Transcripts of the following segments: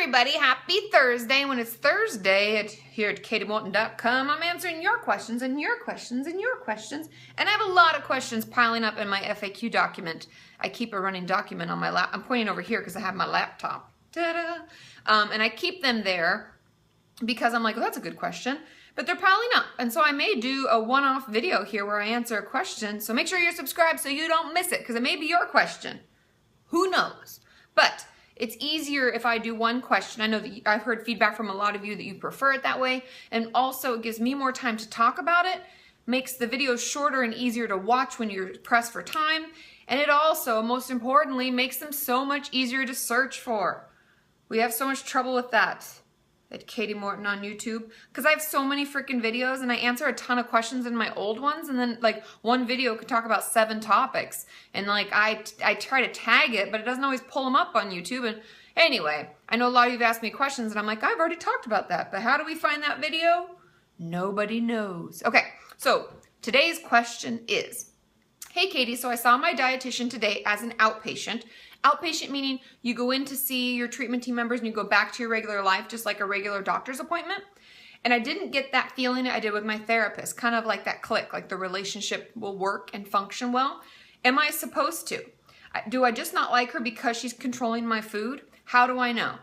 everybody, happy Thursday. When it's Thursday here at KatiMorton.com, I'm answering your questions and your questions and your questions. And I have a lot of questions piling up in my FAQ document. I keep a running document on my lap. I'm pointing over here because I have my laptop. Ta-da! And I keep them there because I'm like, well, that's a good question. But they're piling up. And so I may do a one-off video here where I answer a question. So make sure you're subscribed so you don't miss it because it may be your question. Who knows? But it's easier if I do one question. I know that I've heard feedback from a lot of you that you prefer it that way. And also it gives me more time to talk about it, makes the videos shorter and easier to watch when you're pressed for time. And it also, most importantly, makes them so much easier to search for. We have so much trouble with that at Kati Morton on YouTube because I have so many freaking videos and I answer a ton of questions in my old ones, and then like one video could talk about 7 topics, and like I try to tag it, but it doesn't always pull them up on YouTube. And anyway, I know a lot of you have asked me questions and I'm like, I've already talked about that, but how do we find that video? Nobody knows. Okay, so today's question is, hey Kati, so I saw my dietitian today as an outpatient. Outpatient meaning you go in to see your treatment team members and you go back to your regular life just like a regular doctor's appointment. And I didn't get that feeling I did with my therapist, kind of like that click, like the relationship will work and function well. Am I supposed to? Do I just not like her because she's controlling my food? How do I know?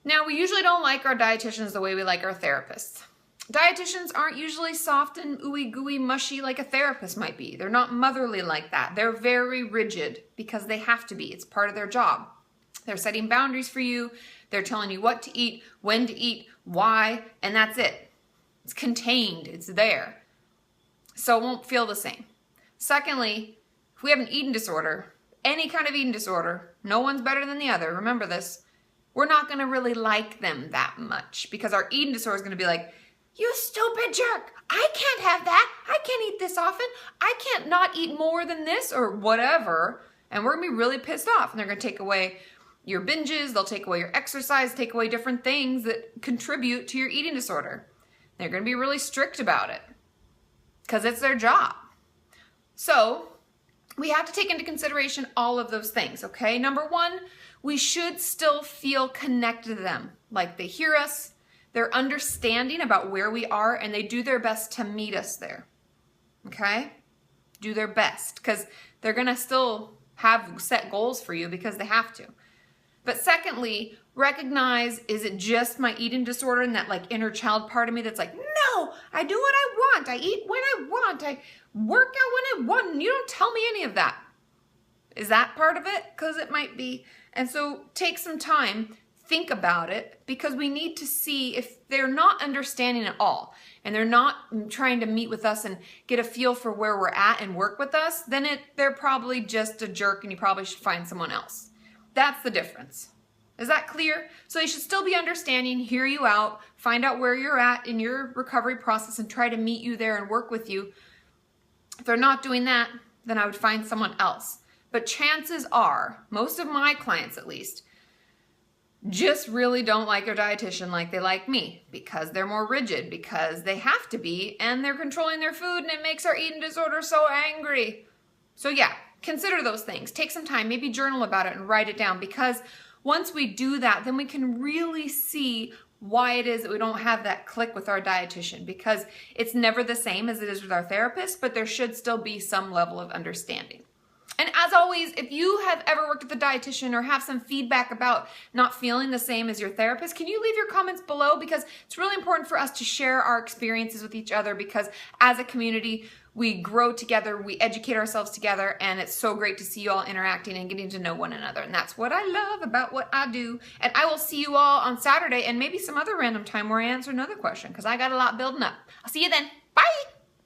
Now, we usually don't like our dietitians the way we like our therapists. Dietitians aren't usually soft and ooey gooey mushy like a therapist might be. They're not motherly like that. They're very rigid because they have to be. It's part of their job. They're setting boundaries for you. They're telling you what to eat, when to eat, why, and that's it. It's contained. It's there. So it won't feel the same. Secondly, if we have an eating disorder, any kind of eating disorder, no one's better than the other. Remember this. We're not going to really like them that much because our eating disorder is going to be like, you stupid jerk, I can't have that. I can't eat this often. I can't not eat more than this or whatever. And we're gonna be really pissed off. And they're gonna take away your binges, they'll take away your exercise, take away different things that contribute to your eating disorder. They're gonna be really strict about it because it's their job. So we have to take into consideration all of those things, okay? Number one, we should still feel connected to them. Like they hear us, they're understanding about where we are, and they do their best to meet us there, okay? Do their best, because they're going to still have set goals for you because they have to. But secondly, recognize, is it just my eating disorder and that like inner child part of me that's like, no, I do what I want, I eat when I want, I work out when I want, and you don't tell me any of that. Is that part of it? Because it might be. And so take some time, think about it, because we need to see if they're not understanding at all and they're not trying to meet with us and get a feel for where we're at and work with us, then they're probably just a jerk and you probably should find someone else. That's the difference. Is that clear? So they should still be understanding, hear you out, find out where you're at in your recovery process and try to meet you there and work with you. If they're not doing that, then I would find someone else. But chances are, most of my clients at least, just really don't like their dietitian like they like me because they're more rigid, because they have to be, and they're controlling their food, and it makes our eating disorder so angry. So yeah, consider those things. Take some time, maybe journal about it and write it down, because once we do that, then we can really see why it is that we don't have that click with our dietitian, because it's never the same as it is with our therapist, but there should still be some level of understanding. And as always, if you have ever worked with a dietitian or have some feedback about not feeling the same as your therapist, can you leave your comments below? Because it's really important for us to share our experiences with each other, because as a community, we grow together, we educate ourselves together, and it's so great to see you all interacting and getting to know one another. And that's what I love about what I do. And I will see you all on Saturday and maybe some other random time where I answer another question, because I got a lot building up. I'll see you then.